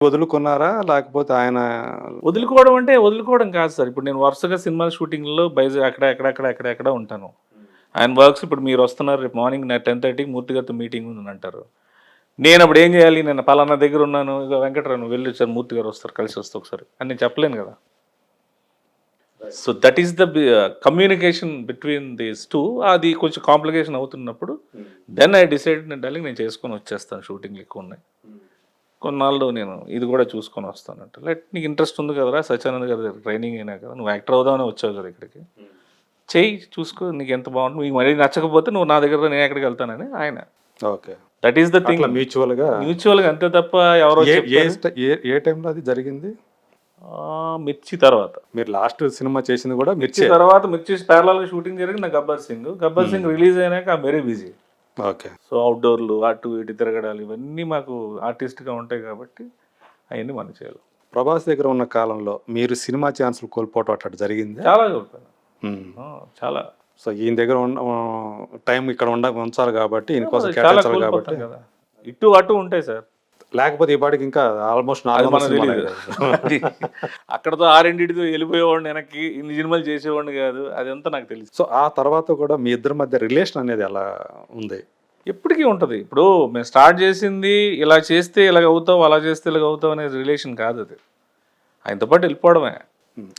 వదులుకున్నారా? లేకపోతే ఆయన వదులుకోవడం అంటే వదులుకోవడం కాదు సార్. ఇప్పుడు నేను వరుసగా సినిమా షూటింగ్‌లో అక్కడ ఉంటాను. ఆయన వర్క్స్ ఇప్పుడు మీరొస్తున్నారు రేపు మార్నింగ్ 10:30కి మూర్తి గారితో మీటింగ్ ఉందంటారు. నేనప్పుడు ఏం చేయాలి? నేను పలానా దగ్గర ఉన్నాను. ఇగో వెంకట్రావు నువ్వు వెళ్ళు సార్ మూర్తి గారు వస్తారు కలిసి వస్తే ఒకసారి అని నేను చెప్పలేను కదా! So that is the communication between these 2. అది కొంచెం కాంప్లికేషన్ అవుతున్నప్పుడు దెన్ ఐ డిసైడ్ డార్లింగ్ నేను చేసుకొని వచ్చేస్తాను షూటింగ్‌లు ఎక్కువున్నాయి. కొన్నాళ్ళు నేను ఇది కూడా చూసుకొని వస్తానంట. నీకు ఇంట్రెస్ట్ ఉంది కదరా సత్యానంద్ గారి దగ్గర ట్రైనింగ్ అయినా కదా నువ్వు యాక్టర్ అవుదామని వచ్చావు కదా ఇక్కడికి. చెయ్యి చూసుకో నీకు ఎంత బాగుంటుంది. మీకు మరీ నచ్చకపోతే నువ్వు నా దగ్గర నేను ఎక్కడికి వెళ్తానని ఆయన. Okay. That is the thing. మ్యూచువల్‌గా అంతే తప్ప ఎవరో ఏ టైంలో అది జరిగింది? మిర్చి తర్వాత. మీరు లాస్ట్ సినిమా చేసింది కూడా మిర్చి తర్వాత మిర్చి ప్యారలల్‌గా షూటింగ్ జరిగింది నా గబ్బర్ సింగ్. గబ్బర్ సింగ్ రిలీజ్ అయినాక I am very busy. Okay. So అవుట్‌డోర్‌లు అటు ఇటు తిరగడాలు ఇవన్నీ మాకు ఆర్టిస్ట్‌గా ఉంటాయి కాబట్టి అవన్నీ మనం చేయాలి. ప్రభాస్ దగ్గర ఉన్న కాలంలో మీరు సినిమా ఛాన్స్‌లు కోల్పోవటం అట్లా జరిగిందా? చాలా కోల్పోయాను. చాలా. సో ఈయన దగ్గర టైం ఇక్కడ ఉంచాలి కాబట్టి ఈయన కోసం చాలా కేటాయించాలి కాబట్టి కోల్పోతాం కదా. ఇటు అటు ఉంటాయి సార్. లేకపోతే ఈ పాటికి ఇంకా ఆల్మోస్ట్ 400 సినిమాలు. అక్కడతో ఆరింటితో వెళ్ళిపోయేవాడిని వెనక్కి ఇన్ని సినిమాలు చేసేవాడిని కాదు. అదంతా నాకు తెలుసు. సో ఆ తర్వాత కూడా మీ ఇద్దరి మధ్య రిలేషన్ అనేది ఎలా ఉంది? ఎప్పటికీ ఉంటుంది. ఇప్పుడు మేము స్టార్ట్ చేసింది ఇలా చేస్తే ఇలాగ అవుతావు అలా చేస్తే ఇలాగ అవుతావు అనే రిలేషన్ కాదు అది. ఆయనతో పాటు వెళ్ళిపోవడమే.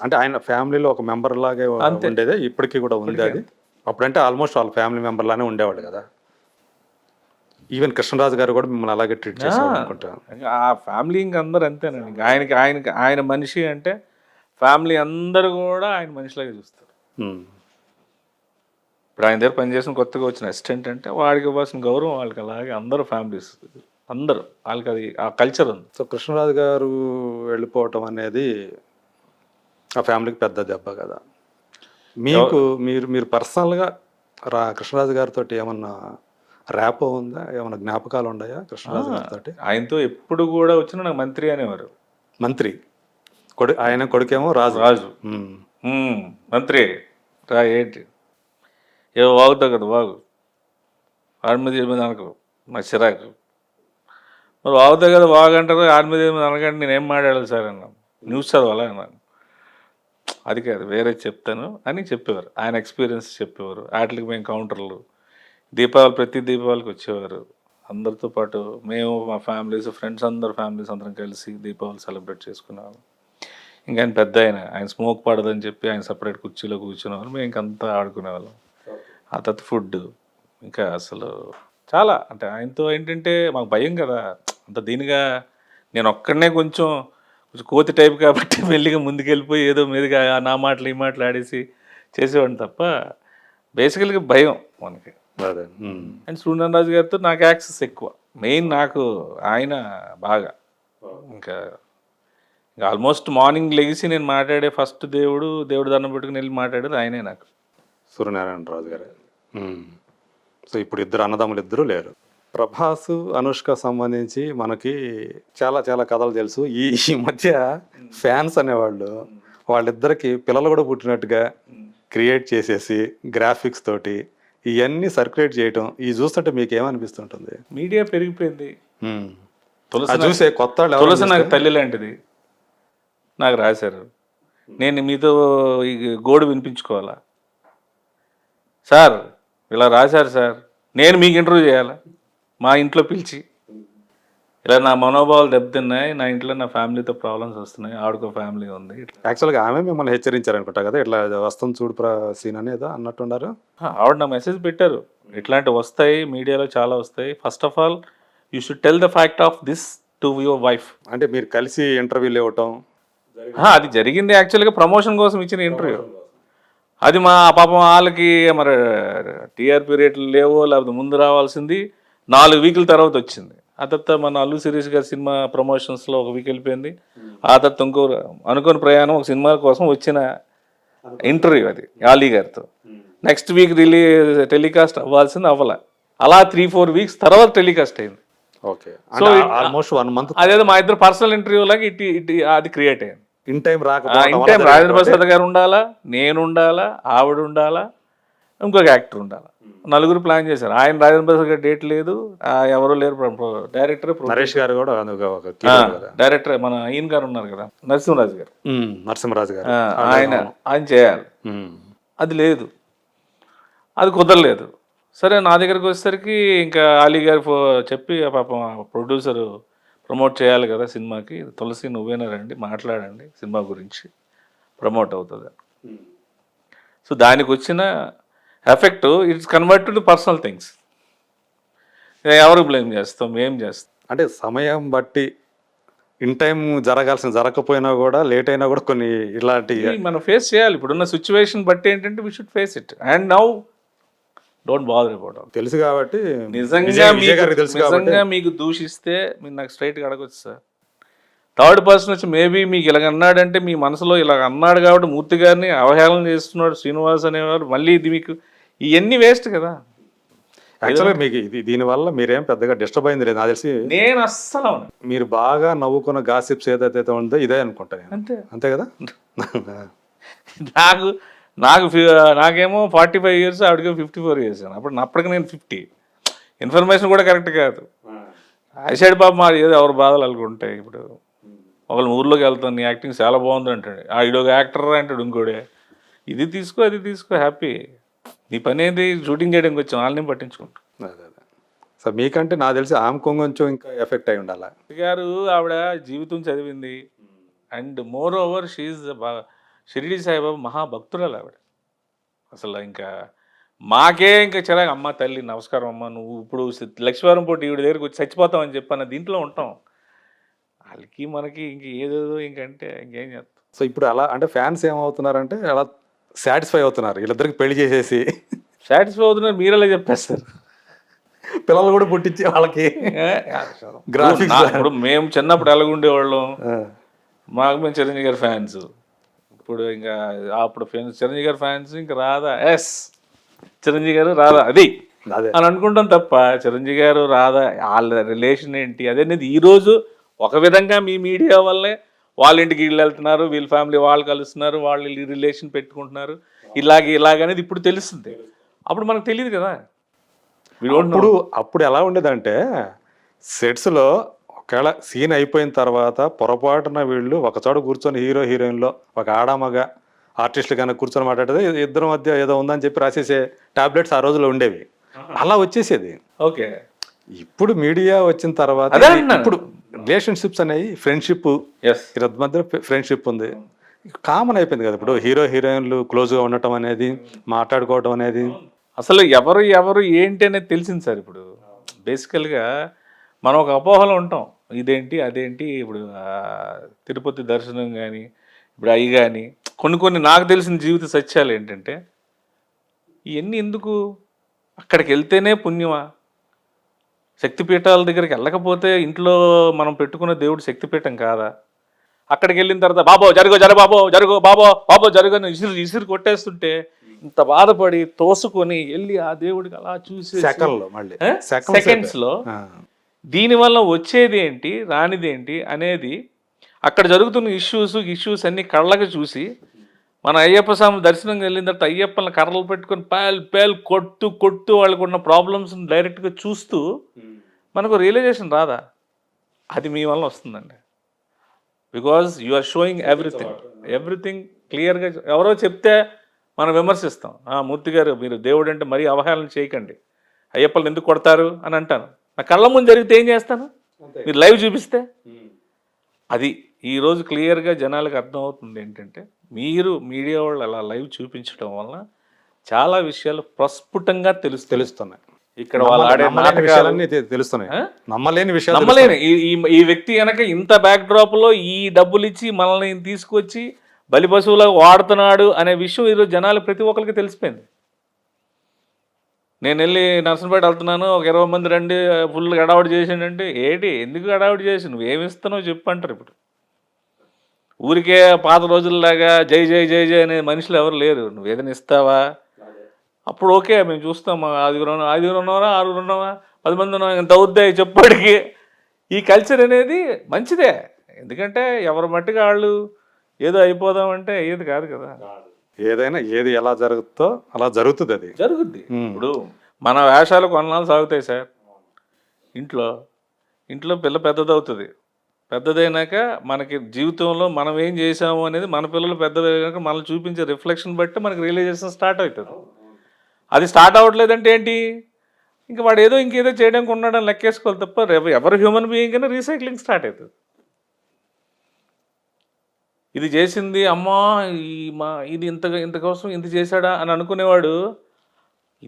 అంటే ఆయన ఫ్యామిలీలో ఒక మెంబర్ లాగే ఉండేదే ఇప్పటికీ కూడా ఉంది అది. అప్పుడంటే ఆల్మోస్ట్ వాళ్ళ ఫ్యామిలీ మెంబర్ లానే ఉండేవాళ్ళు కదా. ఈవెన్ కృష్ణరాజు గారు కూడా మిమ్మల్ని అలాగే ట్రీట్ చేశారు అనుకుంటాను. ఆ ఫ్యామిలీ ఇంక అందరు అంతేనండి. ఆయన మనిషి అంటే ఫ్యామిలీ అందరూ కూడా ఆయన మనిషిలాగే చూస్తారు. ఇప్పుడు ఆయన దగ్గర పనిచేసిన కొత్తగా వచ్చిన అసిస్టెంట్ అంటే వాడికి ఇవ్వాల్సిన గౌరవం వాళ్ళకి అలాగే అందరూ ఫ్యామిలీస్ అందరూ వాళ్ళకి అది ఆ కల్చర్ ఉంది. సో కృష్ణరాజు గారు వెళ్ళిపోవటం అనేది ఆ ఫ్యామిలీకి పెద్ద దెబ్బ కదా. మీకు మీరు పర్సనల్గా కృష్ణరాజు గారితో ఏమన్నా ర్యాపో ఉందా? ఏమన్నా జ్ఞాపకాలు ఉన్నాయా కృష్ణరాజు గారితో? ఆయనతో ఎప్పుడు కూడా వచ్చినా నాకు మంత్రి అనేవారు. మంత్రి ఆయన కొడుకేమో రాజు. మంత్రి రా ఏంటి ఏవో వాగుతావు కదా వాగు ఆడి మీద ఎనిమిది అనకు నాకు చిరాకు. మరి వాగుతావు కదా వాగు అంటారు ఆడి మీద ఎనిమిది అనకంటే నేనేం మాట్లాడాలి సార్ అన్నాను. న్యూస్ చదవాలా అన్నాను. అది కాదు వేరే చెప్తాను అని చెప్పేవారు. ఆయన ఎక్స్పీరియన్స్ చెప్పేవారు. వాటికి మేము కౌంటర్లు ప్రతి దీపావళికి వచ్చేవారు. అందరితో పాటు మేము మా ఫ్యామిలీస్ ఫ్రెండ్స్ ఫ్యామిలీస్ అందరం కలిసి దీపావళి సెలబ్రేట్ చేసుకునేవాళ్ళం. ఇంకా ఆయన పెద్ద ఆయన స్మోక్ పడదని చెప్పి ఆయన సపరేట్ కుర్చీలో కూర్చునేవాళ్ళు. మేము ఇంకంతా ఆడుకునేవాళ్ళం. ఆ తర్వాత ఫుడ్ ఇంకా అసలు చాలా అంటే ఆయనతో ఏంటంటే మాకు భయం కదా అంత దీనిగా నేను ఒక్కడనే కొంచెం కోతి టైప్ కాబట్టి మెల్లిగా ముందుకెళ్ళిపోయి ఏదో మీదుగా నా మాటలు ఈ మాటలు ఆడేసి చేసేవాడిని తప్ప బేసికల్గా భయం మనకి. అండ్ సూర్యనారాయణ రాజు గారితో నాకు యాక్సెస్ ఎక్కువ. మెయిన్ నాకు ఆయన బాగా ఇంకా ఆల్మోస్ట్ మార్నింగ్ లెగిసి నేను మాట్లాడే ఫస్ట్ దేవుడు దండం పెట్టుకుని వెళ్ళి మాట్లాడేది ఆయనే నాకు. సూర్యనారాయణ రాజు గారు. సో ఇప్పుడు ఇద్దరు అన్నదమ్ములు ఇద్దరు లేరు. ప్రభాస్ అనుష్క సంబంధించి మనకి చాలా చాలా కథలు తెలుసు. ఈ మధ్య ఫ్యాన్స్ అనేవాళ్ళు వాళ్ళిద్దరికి పిల్లలు కూడా పుట్టినట్టుగా క్రియేట్ చేసేసి గ్రాఫిక్స్ తోటి ఇవన్నీ సర్క్యులేట్ చేయటం ఇది చూస్తుంటే మీకు ఏమనిపిస్తుంటుంది? మీడియా పెరిగిపోయింది. చూసే కొత్త తులసి నాకు తల్లి లాంటిది. నాకు రాశారు. నేను మీతో ఈ గోడు వినిపించుకోవాలా సార్? ఇలా రాశారు సార్, నేను మీకు ఇంటర్వ్యూ చేయాలా? మా ఇంట్లో పిలిచి ఇలా నా మనోభావాలు దెబ్బతిన్నాయి, నా ఇంట్లో నా ఫ్యామిలీతో ప్రాబ్లమ్స్ వస్తున్నాయి, ఆవిడకో ఫ్యామిలీ ఉంది. యాక్చువల్గా ఆమె మిమ్మల్ని హెచ్చరించారనుకుంటా కదా, ఇట్లా వస్తుంది చూడు సీన్ అనేది అన్నట్టున్నారు. ఆవిడ నా మెసేజ్ పెట్టారు, ఇట్లాంటివి వస్తాయి మీడియాలో చాలా వస్తాయి. First of all you should tell the fact of this to your wife. అంటే మీరు కలిసి ఇంటర్వ్యూలు ఇవ్వటం అది జరిగింది. యాక్చువల్గా ప్రమోషన్ కోసం ఇచ్చిన ఇంటర్వ్యూ అది. మా పాపం వాళ్ళకి మరి టీఆర్పీ రేట్లు లేవో లేకపోతే ముందు రావాల్సింది 4 వీకుల తర్వాత వచ్చింది. ఆ తర్వాత మన అల్లు శిరీష్ గారి సినిమా ప్రమోషన్స్లో 1 వీక్ వెళ్ళిపోయింది. ఆ తర్వాత ఇంకో అనుకోని ప్రయాణం ఒక సినిమా కోసం వచ్చిన ఇంటర్వ్యూ అది ఆలీ గారితో. నెక్స్ట్ వీక్ టెలికాస్ట్ అవ్వాల్సింది అవ్వాల. అలా 3-4 వీక్స్ తర్వాత టెలికాస్ట్ అయింది. ఓకే. సో ఆల్మోస్ట్ 1 మంత్ అదేదో మా ఇద్దరు పర్సనల్ ఇంటర్వ్యూ లాగా అది క్రియేట్ అయింది. ఇన్ టైం రాజేంద్ర ప్రసాద్ గారు ఉండాలా, నేను ఉండాలా, ఆవిడ ఉండాలా, ఇంకొక యాక్టర్ ఉండాలి, నలుగురు ప్లాన్ చేశారు. ఆయన రాజేంద్ర ప్రసాద్ గారు డేట్ లేదు, ఎవరు లేరు, డైరెక్టర్ నరేష్ గారు కూడా ఒక key role కదా. డైరెక్టర్ మన ఈయన గారు ఉన్నారు కదా, నరసింహరాజు గారు, నరసింహరాజు గారు ఆయన ఆయన చేయాలి. అది లేదు, అది కుదరలేదు. సరే నా దగ్గరికి వచ్చేసరికి ఇంకా అలీ గారు చెప్పి పాపం ప్రొడ్యూసరు ప్రమోట్ చేయాలి కదా సినిమాకి, తులసి నువ్వేనా రండి మాట్లాడండి సినిమా గురించి ప్రమోట్ అవుతుంది. సో దానికి వచ్చిన effect it's converted to personal things. ఎవరు బ్లేమ్ చేస్తాం, ఏం చేస్తాం. అంటే సమయం బట్టి ఇన్ టైం జరగకపోయినా కూడా లేట్ అయినా కూడా కొన్ని ఇలాంటి మనం ఫేస్ చేయాలి. ఇప్పుడున్న సిచ్యువేషన్ బట్టి ఏంటంటే we should face it and now don't bother about it. తెలుసు కాబట్టి నిజంగా మీకు దూషిస్తే మీరు నాకు స్ట్రైట్గా అడగొచ్చు సార్. థర్డ్ పర్సన్ వచ్చి మేబీ మీకు ఇలాగ అన్నాడంటే మీ మనసులో ఇలాగ అన్నాడు కాబట్టి మూర్తి గారిని అవహేళన చేస్తున్నాడు శ్రీనివాస్ అనేవాడు, మళ్ళీ ఇది మీకు ఇవన్నీ వేస్ట్ కదా. యాక్చువల్గా మీకు దీనివల్ల మీరేం పెద్దగా డిస్టర్బ్ అయింది లేదు నాకు తెలిసి. నేను అస్సలు మీరు బాగా నవ్వుకున్న గాసిప్స్ ఏదైతే ఉందో ఇదే అనుకుంటాను. అంతే అంతే కదా. నాకేమో 45 years, ఆవిడకి 54 years. అప్పటికి నేను 50. ఇన్ఫర్మేషన్ కూడా కరెక్ట్ కాదు. ఐసైడ్ బాబు మా ఏదో ఎవరు బాధలు అనుకుంటాయి. ఇప్పుడు ఒకళ్ళు ఊర్లోకి వెళ్తాను, నీ యాక్టింగ్ చాలా బాగుంది అంటాడు, ఇడొక యాక్టర్ అంటాడు ఇంకోడే, ఇది తీసుకో అది తీసుకో హ్యాపీ, నీ పని ఏంటి షూటింగ్ చేయడానికి వచ్చాం, వాళ్ళని పట్టించుకుంటాం. అదే సో మీకంటే నాకు తెలిసి ఆమె కొంచెం ఇంకా ఎఫెక్ట్ అయి ఉండాలి గారు. ఆవిడ జీవితం చదివింది and moreover she Shirdi Saibaba మహాభక్తురాలు ఆవిడ. అసలు ఇంకా మాకే ఇంకా చిరాకు, అమ్మ తల్లి నమస్కారం అమ్మ, నువ్వు ఇప్పుడు లక్ష్మీవారం పోటీ ఈవిడ దగ్గరికి వచ్చి చచ్చిపోతామని చెప్పన్న దీంట్లో ఉంటాం. వాళ్ళకి మనకి ఇంక ఏదేదో ఇంకంటే ఇంకేం చేస్తాం. సో ఇప్పుడు అలా అంటే ఫ్యాన్స్ ఏమవుతున్నారంటే అలా సాటిస్ఫై అవుతున్నారు, వీళ్ళిద్దరికి పెళ్లి చేసేసి సాటిస్ఫై అవుతున్నారు. మీరు అలా చెప్పేస్తారు, పిల్లలు కూడా పుట్టించి వాళ్ళకి గ్రాఫిక్స్. ఇప్పుడు మేము చిన్నప్పుడు ఎలాగుండేవాళ్ళం, మాకు మేము చిరంజీవి గారి ఫ్యాన్స్. ఇప్పుడు ఇంకా అప్పుడు చిరంజీవి గారి ఫ్యాన్స్ ఇంకా రాదా, ఎస్ చిరంజీవి గారు రాదా అది అని అనుకుంటాం తప్ప చిరంజీవి గారు రాదా వాళ్ళ రిలేషన్ ఏంటి అదనేది ఈరోజు ఒక విధంగా మీ మీడియా వల్లే వాళ్ళ ఇంటికి వీళ్ళు వెళ్తున్నారు, వీళ్ళ ఫ్యామిలీ వాళ్ళు కలుస్తున్నారు, వాళ్ళు రిలేషన్ పెట్టుకుంటున్నారు, ఇలాగనేది ఇప్పుడు తెలుస్తుంది. అప్పుడు మనకు తెలియదు కదా. అప్పుడు ఎలా ఉండేదంటే సెట్స్లో ఒకవేళ సీన్ అయిపోయిన తర్వాత పొరపాటున వీళ్ళు ఒకచోట కూర్చొని హీరో హీరోయిన్లో ఒక ఆడామగ ఆర్టిస్టులు కన్నా కూర్చొని మాట్లాడేది ఇద్దరి మధ్య ఏదో ఉందని చెప్పి రాసేసే టాబ్లెట్స్ ఆ రోజుల్లో ఉండేవి, అలా వచ్చేసేది. ఓకే. ఇప్పుడు మీడియా వచ్చిన తర్వాత ఇప్పుడు రిలేషన్షిప్స్ అనేవి ఫ్రెండ్షిప్ మధ్య ఫ్రెండ్షిప్ ఉంది, కామన్ అయిపోయింది కదా. ఇప్పుడు హీరో హీరోయిన్లు క్లోజ్గా ఉండటం అనేది, మాట్లాడుకోవటం అనేది, అసలు ఎవరు ఏంటి అనేది తెలిసింది సార్. ఇప్పుడు బేసికల్గా మనం ఒక అపోహలో ఉంటాం, ఇదేంటి అదేంటి. ఇప్పుడు తిరుపతి దర్శనం కానీ ఇప్పుడు అవి కానీ కొన్ని నాకు తెలిసిన జీవిత సత్యాలు ఏంటంటే ఇవన్నీ ఎందుకు, అక్కడికి వెళ్తేనే పుణ్యమా, శక్తిపీఠాల దగ్గరికి వెళ్ళకపోతే ఇంట్లో మనం పెట్టుకున్న దేవుడు శక్తిపీఠం కాదా, అక్కడికి వెళ్ళిన తర్వాత బాబో బాబో జరుగని ఇసురు కొట్టేస్తుంటే ఇంత బాధపడి తోసుకొని వెళ్ళి ఆ దేవుడికి అలా చూసి సెకండ్స్లో దీనివల్ల వచ్చేది ఏంటి రానిది ఏంటి అనేది, అక్కడ జరుగుతున్న ఇష్యూస్ అన్ని కళ్ళకి చూసి మన అయ్యప్ప స్వామి దర్శనం వెళ్ళిన తర్వాత అయ్యప్పని కర్రలు పెట్టుకొని పేల్ కొట్టు వాళ్ళకు ఉన్న ప్రాబ్లమ్స్ డైరెక్ట్గా చూస్తూ మనకు రియలైజేషన్ రాదా? అది మీ వల్ల వస్తుందండి. Because you are showing everything క్లియర్గా. ఎవరో చెప్తే మనం విమర్శిస్తాం, మూర్తి గారు మీరు దేవుడు అంటే మరీ అవహేళన చేయకండి, అయ్యప్పని ఎందుకు కొడతారు అని అంటాను. నా కళ్ళ ముందు జరిగితే ఏం చేస్తాను, మీరు లైవ్ చూపిస్తే. అది ఈరోజు క్లియర్గా జనాలకు అర్థమవుతుంది ఏంటంటే మీరు మీడియా వాళ్ళు అలా లైవ్ చూపించడం వలన చాలా విషయాలు ప్రస్ఫుటంగా తెలుస్తున్నాయి. ఇక్కడ వాళ్ళు ఆడే నాటకాలన్నీ తెలుస్తున్నాయి, నమ్మలేని ఈ వ్యక్తి కనుక ఇంత బ్యాక్ డ్రాప్ లో ఈ డబ్బులు ఇచ్చి మనల్ని తీసుకొచ్చి బలి పశువులకు వాడుతున్నాడు అనే విషయం ఈరోజు జనాలు ప్రతి ఒక్కరికి తెలిసిపోయింది. నేను వెళ్ళి నర్సంపేట వెళ్తున్నాను, ఒక 20 మంది రండి ఫుల్ గడావుడి చేసిండంటే ఏంటి, ఎందుకు గడావుడి చేసి నువ్వేమి ఇస్తున్నావు చెప్పు అంటారు. ఇప్పుడు ఊరికే పాత రోజుల్లాగా జై జై జై జై అనే మనుషులు ఎవరు లేరు. నువ్వు ఏదైనా ఇస్తావా అప్పుడు ఓకే మేము చూస్తాం, 5 ఉన్నారా 6 ఉన్నావా 10 మంది ఉన్నావా ఇంత అవుద్దాయి చెప్పడికి. ఈ కల్చర్ అనేది మంచిదే, ఎందుకంటే ఎవరి మట్టుగా వాళ్ళు ఏదో అయిపోదామంటే అయ్యేది కాదు కదా. ఏదైనా ఏది ఎలా జరుగుతుందో అలా జరుగుతుంది అది. జరుగుద్ది. ఇప్పుడు మన వేషాలు కొన్నాళ్ళు సాగుతాయి సార్. ఇంట్లో ఇంట్లో పిల్ల పెద్దదవుతుంది. పెద్దదైనాక మనకి జీవితంలో మనం ఏం చేసాము అనేది మన పిల్లలు పెద్దదైనాక మనల్ని చూపించే రిఫ్లెక్షన్ బట్టి మనకి రియలైజేషన్ స్టార్ట్ అవుతుంది. అది స్టార్ట్ అవ్వట్లేదంటే ఏంటి, ఇంక వాడు ఏదో ఇంకేదో చేయడానికి ఉన్నాడని లెక్కేసుకోవాలి తప్ప ఎవరు హ్యూమన్ బీయింగ్ అయినా రీసైక్లింగ్ స్టార్ట్ అవుతుంది. ఇది చేసింది అమ్మా ఇది ఇంత కోసం ఇంత చేశాడా అని అనుకునేవాడు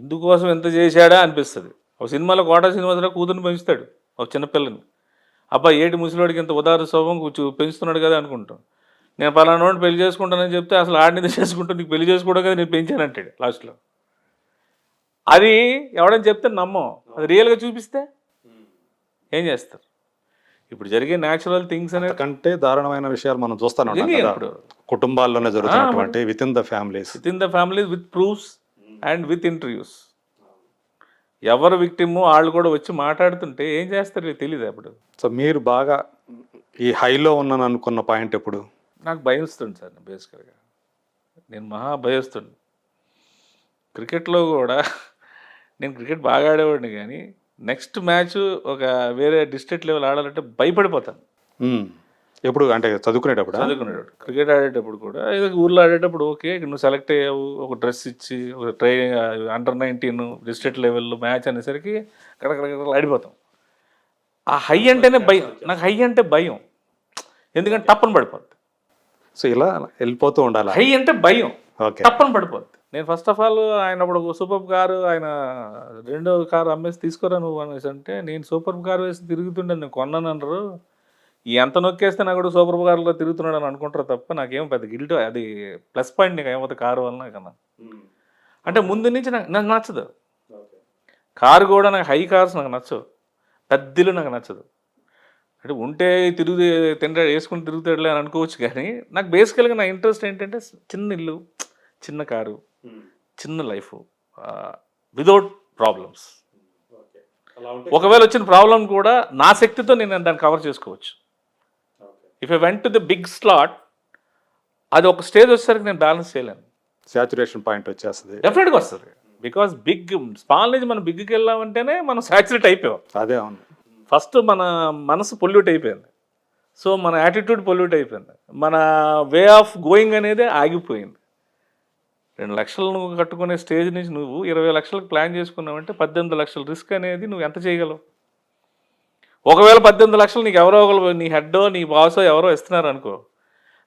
ఇందుకోసం ఎంత చేశాడా అనిపిస్తుంది. ఒక సినిమాలో కోటా సినిమాలో కూతుర్ని పెంచుతాడు ఒక చిన్నపిల్లని. అబ్బాయి ఏటి ముసలివాడికి ఇంత ఉదార స్వభావం పెంచుతున్నాడు కదా అనుకుంటాం. నేను పలానా వాడిని పెళ్లి చేసుకుంటానని చెప్తే అసలు ఆడిని చేసుకుంటూ నీకు పెళ్లి చేసుకోవడం కదా నేను పెంచానంటాడు లాస్ట్లో. అది ఎవడని చెప్తే నమ్మం, అది రియల్గా చూపిస్తే ఏం చేస్తారు? ఇప్పుడు జరిగే న్యాచురల్ థింగ్స్ అనేది కంటే దారుణమైన విషయాలు మనం చూస్తాను ఇప్పుడు కుటుంబాల్లోనే జరుగుతున్నటువంటి with in the families with proofs and with interviews. ఎవరు విక్టిమ్ వాళ్ళు కూడా వచ్చి మాట్లాడుతుంటే ఏం చేస్తారు తెలియదు అప్పుడు. సో మీరు బాగా ఈ హైలో ఉన్నాను అనుకున్న పాయింట్ ఎప్పుడు? నాకు భయస్తుంది సార్, బేసికల్గా నేను మహా భయస్తుంది. క్రికెట్లో కూడా నేను క్రికెట్ బాగా ఆడేవాడిని, కానీ నెక్స్ట్ మ్యాచ్ ఒక వేరే డిస్ట్రిక్ట్ లెవెల్ ఆడాలంటే భయపడిపోతాను. ఎప్పుడు అంటే చదువుకునేటప్పుడు క్రికెట్ ఆడేటప్పుడు కూడా ఏదో ఊర్లో ఆడేటప్పుడు ఓకే నువ్వు సెలెక్ట్ అయ్యావు, ఒక డ్రెస్ ఇచ్చి ఒక అండర్-19 డిస్ట్రిక్ట్ లెవెల్లో మ్యాచ్ అనేసరికి కడకడ ఆడిపోతాం. ఆ హై అంటేనే భయం, నాకు హై అంటే భయం, ఎందుకంటే తప్పని పడిపోద్ది. సో ఇలా వెళ్ళిపోతూ ఉండాలి. హై అంటే భయం, తప్పని పడిపోద్ది. నేను ఫస్ట్ ఆఫ్ ఆల్ ఆయన అప్పుడు సూపర్ కారు ఆయన 2వ కారు అమ్మేసి తీసుకోరా నువ్వు అనేసి అంటే, నేను సూపర్ కారు వేసి తిరుగుతుండే నేను కొన్నాను అన్నారు, ఎంత నొక్కేస్తే నాకు కూడా సూపర్ కారులో తిరుగుతున్నాడు అని అనుకుంటారు తప్ప నాకేం పెద్ద గిల్ట్, అది ప్లస్ పాయింట్ నీకు ఏమవుతుంది కారు వలన కన్నా. అంటే ముందు నుంచి నాకు నచ్చదు కారు కూడా, నాకు హై కార్స్ నాకు నచ్చవు, పెద్దలు నాకు నచ్చదు. అంటే ఉంటే వేసుకుని తిరుగుతాడులే అని అనుకోవచ్చు, కానీ నాకు బేసికల్గా నా ఇంట్రెస్ట్ ఏంటంటే చిన్న ఇల్లు, చిన్న కారు, చిన్న లైఫ్, వితౌట్ ప్రాబ్లమ్స్. ఒకవేళ వచ్చిన ప్రాబ్లం కూడా నా శక్తితో నేను దాన్ని కవర్ చేసుకోవచ్చు. If I went to the big slot, అది ఒక స్టేజ్ వచ్చేసరికి నేను బ్యాలెన్స్ చేయలేను, సాచురేషన్ పాయింట్ వచ్చేస్తుంది, డెఫినెట్గా వస్తుంది. బికాస్ బిగ్ స్మాల్ నుంచి మనం బిగ్కి వెళ్ళామంటేనే మనం సాచురేట్ అయిపోయాం. అదే అవును, ఫస్ట్ మన మనసు పొల్యూట్ అయిపోయింది, సో మన యాటిట్యూడ్ పొల్యూట్ అయిపోయింది, మన వే ఆఫ్ గోయింగ్ అనేది ఆగిపోయింది. 2 లక్షలు నువ్వు కట్టుకునే స్టేజ్ నుంచి నువ్వు 20 లక్షలకు ప్లాన్ చేసుకున్నావంటే 18 లక్షల రిస్క్ అనేది నువ్వు ఎంత చేయగలవు? ఒకవేళ 18 లక్షలు నీకు ఎవరో ఒకరు, నీ హెడ్డో నీ బాసో ఎవరో ఇస్తున్నారు అనుకో,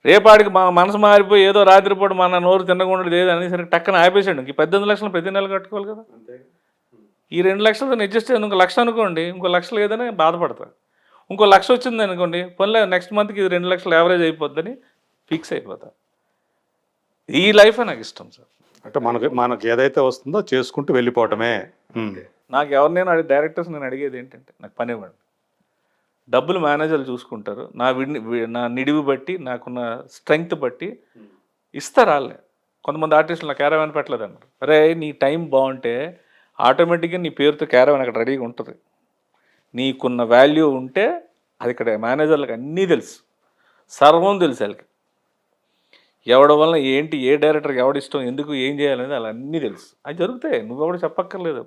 రేపాడికి మా మనసు మారిపోయి ఏదో రాత్రిపూట మన నోరు తినకుండా ఏదో అనేసరికి టక్కన ఆపేసాడు. ఇంక 18 లక్షలు ప్రతి నెల కట్టుకోవాలి కదా. ఈ 2 లక్షలతో అడ్జస్ట్ అయ్యి ఇంకో 1,00,000 అనుకోండి, ఇంకో 1,00,000 ఏదైనా బాధపడతా. ఇంకో 1,00,000 వచ్చింది అనుకోండి, పనిలే నెక్స్ట్ మంత్కి ఇది 2 లక్షలు యావరేజ్ అయిపోద్దని ఫిక్స్ అయిపోతా. ఈ లైఫే నాకు ఇష్టం సార్. అంటే మనకి ఏదైతే వస్తుందో చేసుకుంటూ వెళ్ళిపోవటమే. నాకు ఎవరినైనా డైరెక్టర్స్ నేను అడిగేది ఏంటంటే, నాకు పని ఇవ్వండి, డబ్బులు మేనేజర్లు చూసుకుంటారు, నా నిడివి బట్టి నాకున్న స్ట్రెంగ్త్ బట్టి ఇస్తారు వాళ్ళే. కొంతమంది ఆర్టిస్టులు నా క్యారవాన్ పెట్టలేదు అన్నారు. అరే నీ టైం బాగుంటే ఆటోమేటిక్గా నీ పేరుతో క్యారవాన్ అక్కడ రెడీగా ఉంటుంది. నీకున్న వాల్యూ ఉంటే అది ఇక్కడ మేనేజర్లకు అన్నీ తెలుసు, సర్వం తెలుసు వాళ్ళకి, ఎవడ వల్ల ఏంటి, ఏ డైరెక్టర్కి ఎవడిష్టం, ఎందుకు ఏం చేయాలనేది అలా అన్నీ తెలుసు. అవి జరుగుతాయి, నువ్వు ఎవడు చెప్పక్కర్లేదు.